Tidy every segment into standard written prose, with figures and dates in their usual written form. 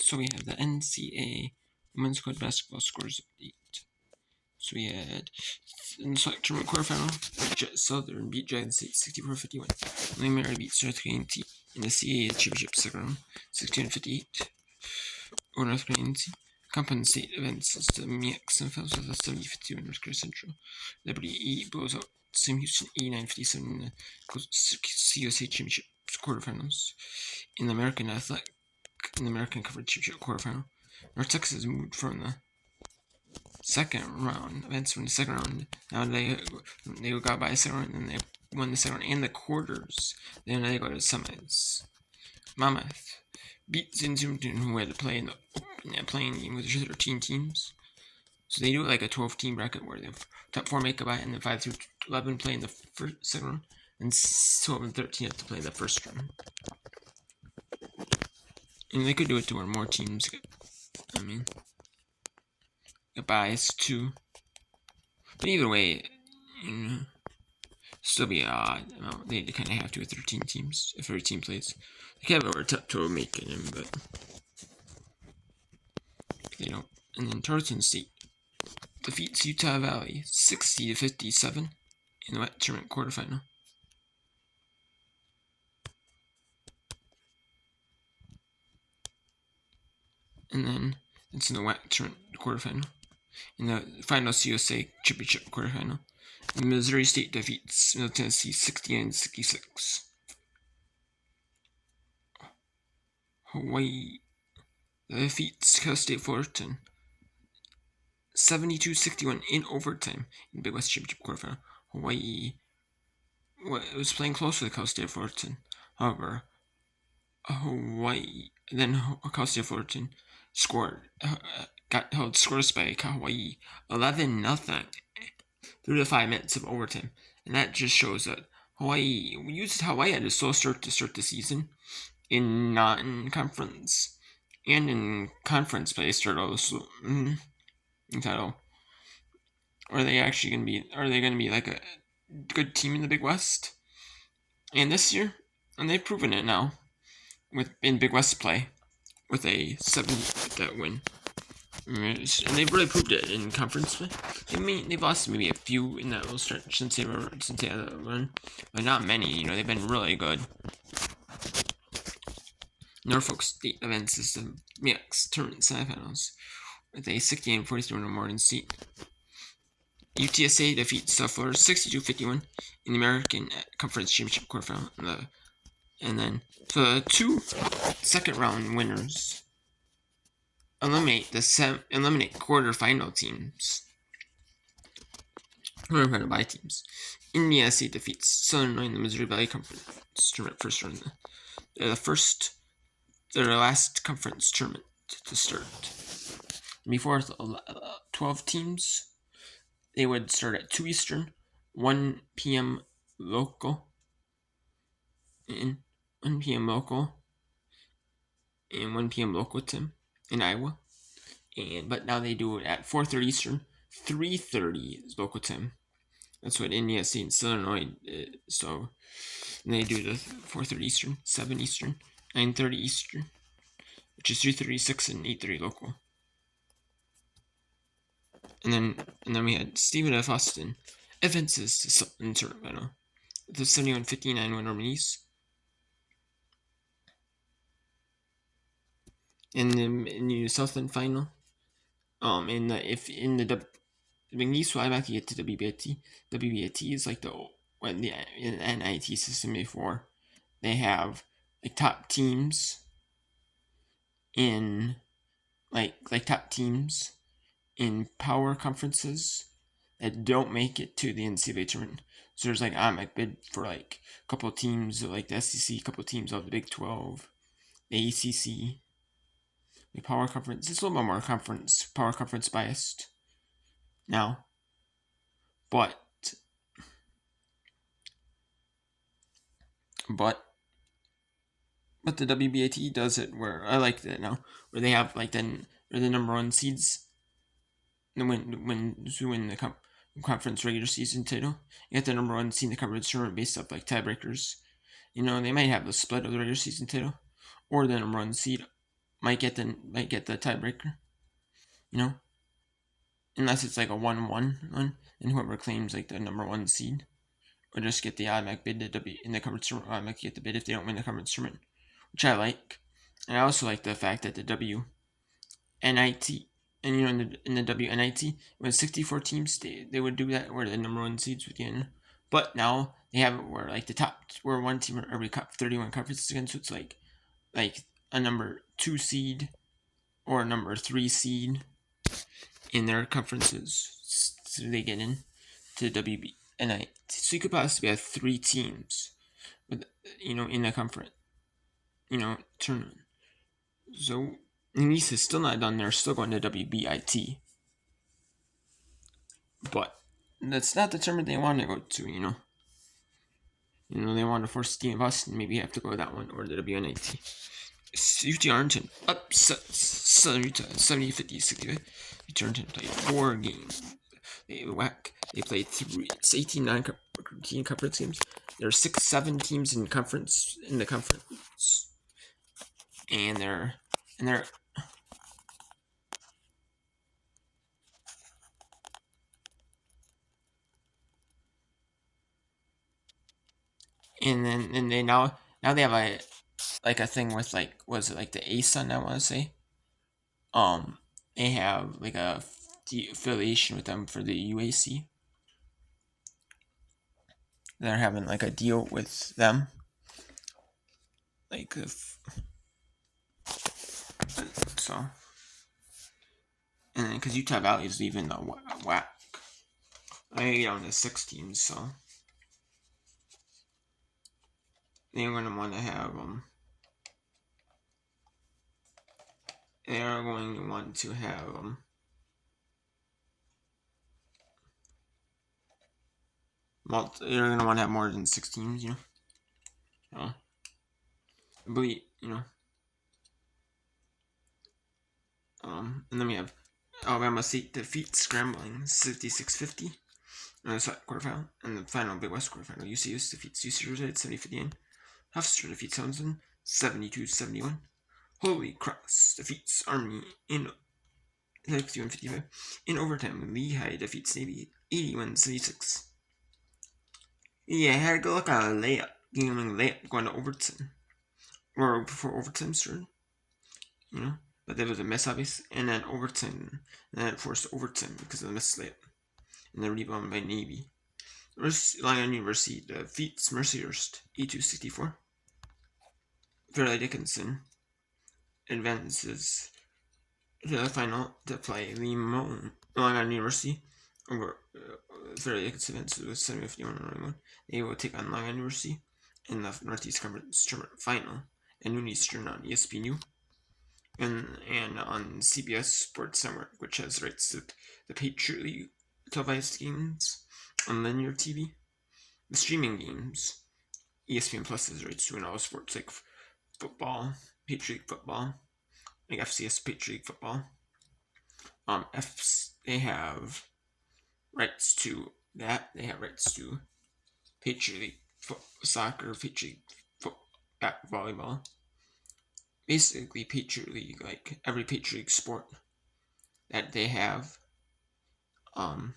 So we have the NCAA Women's College Basketball scores update. So we had in the select tournament quarterfinal, Southern beat Jackson State 64-51. William Mary beat North Carolina in the CAA championship second round 61-58. Or North Carolina Compound State advances to MEX and falls with a 70-51 North Carolina Central. Liberty E blows out Sam Houston 89-57 in the CUSA championship quarterfinals. In the American Conference Championship quarterfinal, North Texas moved from the second round. Events from the second round. Now they got by a second round, and they won the second round and the quarters. Then they go to the semis. Monmouth beat Zinzumton, who had to play in the playing game with 13 teams. So they do it like a 12-team bracket where the top 4 make a bye, and then 5 through 11 play in the second round, and 12 and 13 have to play the first round. And they could do it to where more teams get byes too. But either way, still be odd. They kind of have to with 13 teams if every team plays. They can't have over top 12 making them, but they don't. And then Tarleton State defeats Utah Valley 60-57 in the WAC tournament quarterfinal. And then it's in the WAC tournament quarterfinal. In the final CUSA championship quarterfinal, Missouri State defeats Middle Tennessee 69-66. Hawaii defeats Cal State Fullerton 72-61 in overtime in Big West Championship quarterfinal. Hawaii was playing close with Cal State Fullerton. However, Cal State Fullerton got held scoreless by Hawaii 11-0 through the 5 minutes of overtime, and that just shows that Hawaii had a slow start to start the season in non-conference and in conference play. Start all slow. Title. Are they going to be like a good team in the Big West? And this year, and they've proven it now in Big West play with a 7 win. And they've really proved it in conference play. They've lost maybe a few in that little stretch since they had a run, but not many. They've been really good. Norfolk State advances to MEX tournament semifinals with a 68-43 win over Morgan State. UTSA defeats South Florida 62-51 in the American Conference Championship quarterfinal. And then so the 2 second round winners eliminate quarterfinal teams. Quarterfinal bye teams. Indiana State defeats Southern Illinois in the Missouri Valley Conference tournament first round. They're the last conference tournament to start. Before 12 teams, they would start at 2 Eastern, 1 p.m. local, and 1 p.m. local time in Iowa. But now they do it at 4:30 Eastern, 3:30 local time. That's what Indiana State and Southern Illinois did. So they do the 4:30 Eastern, 7 Eastern, 9:30 Eastern, which is 3:36 and 8:30 local. And then we had Stephen F. Austin advances to Sutton tournament final with a 71-59 win over East. In the Southland final, McNeese will automatically get to WBAT. WBAT is like the NIT system before. They have like top teams in top teams in power conferences that don't make it to the NCAA tournament. So there's automatic bid for a couple of teams of the SEC, a couple of teams of the Big 12, the ACC. The power conference. It's a little bit more power conference biased now, but the WBAT does it where I like that now, where they have where the number 1 seeds win the conference regular season title. You get the number 1 seed in the conference tournament based off tiebreakers. They might have the split of the regular season title, or the number 1 seed might get the tiebreaker, you know, unless it's like a 1-1 one, and whoever claims like the number 1 seed will just get the automatic bid to W in the conference tournament. Automatically get the bid if they don't win the conference tournament, which I like. And I also like the fact that the WNIT, and in the WNIT, when 64 teams, they would do that where the number 1 seeds would get in. But now they have it where like the top, where one team or every 31 conferences again, so it's like a number 2 seed or a number 3 seed in their conferences, so they get in to WNIT. So you could possibly have 3 teams with, in a conference, tournament. So Nice is still not done. They're still going to WBIT, but that's not the tournament they want to go to. They want to force Steve Boston. Maybe you have to go to that one or the WNIT. UT Arlington upsets Utah 70-50, 65. UT Arlington played 4 games. They played 3. It's 18 non-conference conference games. There are 6-7 teams in the conference, and they're and they now they have a thing with was it like the ASUN, I want to say. They have like a affiliation with them for the UAC. They're having like a deal with them, like so. And then because Utah Valley is leaving the WAC, I get on to 6 teams, so they're going to want to have they are going to want to have they're going to want to have more than 6 teams, I believe, and then we have Alabama State defeats Scrambling 66-50 in the second quarterfinal, and the final Big West quarterfinal. UCS defeats UC Rosette 70-50. Hofstra defeats Townsend 72-71. Holy Cross defeats Army in 51-55. In overtime, Lehigh defeats Navy 81-76. Yeah, I had to go look at a layup. Layup going to overtime. Or before overtime started. But there was a miss, obviously. And then overtime. And then it forced overtime because of the missed layup. And the rebound by Navy. Long Island University defeats Mercyhurst 82-64. Fairleigh Dickinson advances to the final to play Long Island University over Fairleigh Dickinson advances with 7:51. They will take on Long Island University in the Northeast Conference Tournament final at noon Eastern on ESPNU and on CBS Sports Network, which has rights to the Patriot League televised games on linear TV. The streaming games, ESPN Plus has rights to all sports like football, Patriot League football, like FCS Patriot League football. They have rights to that. They have rights to Patriot League soccer, Patriot League volleyball. Basically, Patriot League, like every Patriot League sport that they have. And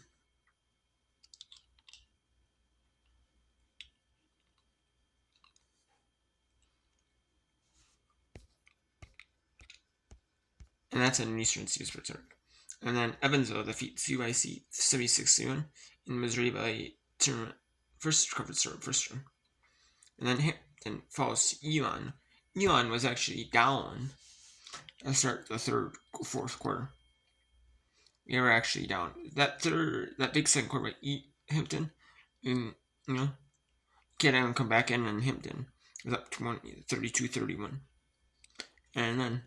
that's an Eastern Seas return. And then Evansville defeats UIC 76-1 in Missouri Valley tournament, first conference tournament, first round. And then Hampton falls to Elon. Elon was actually down at the start of the fourth quarter. They were actually down. That big second quarter by Hampton, and get out and come back in, and Hampton was up to 32-31. And then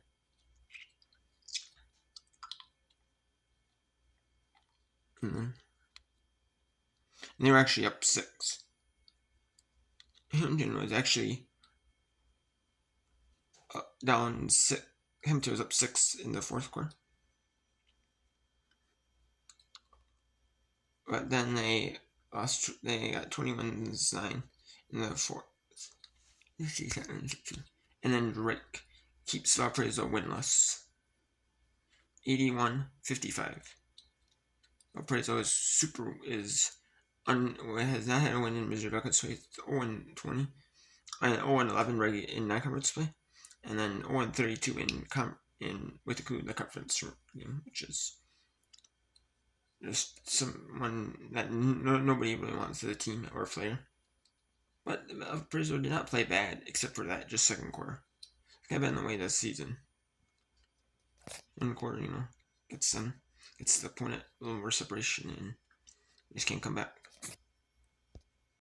and they were actually up 6. Hampton was actually down 6. Hampton was up 6 in the fourth quarter. But then they lost. They got 21-9 in the fourth. And then Drake keeps Valparaiso winless. 81-55. Valparaiso has not had a win in Missouri Buckets, so it's 0-20. 0-11 in non-conference play, and then 0-32 in with the conference game, which is just someone that nobody really wants to the team or player. But Valparaiso did not play bad, except for that just second quarter. It's kind of been the way this season. One quarter, gets the opponent a little more separation, and just can't come back.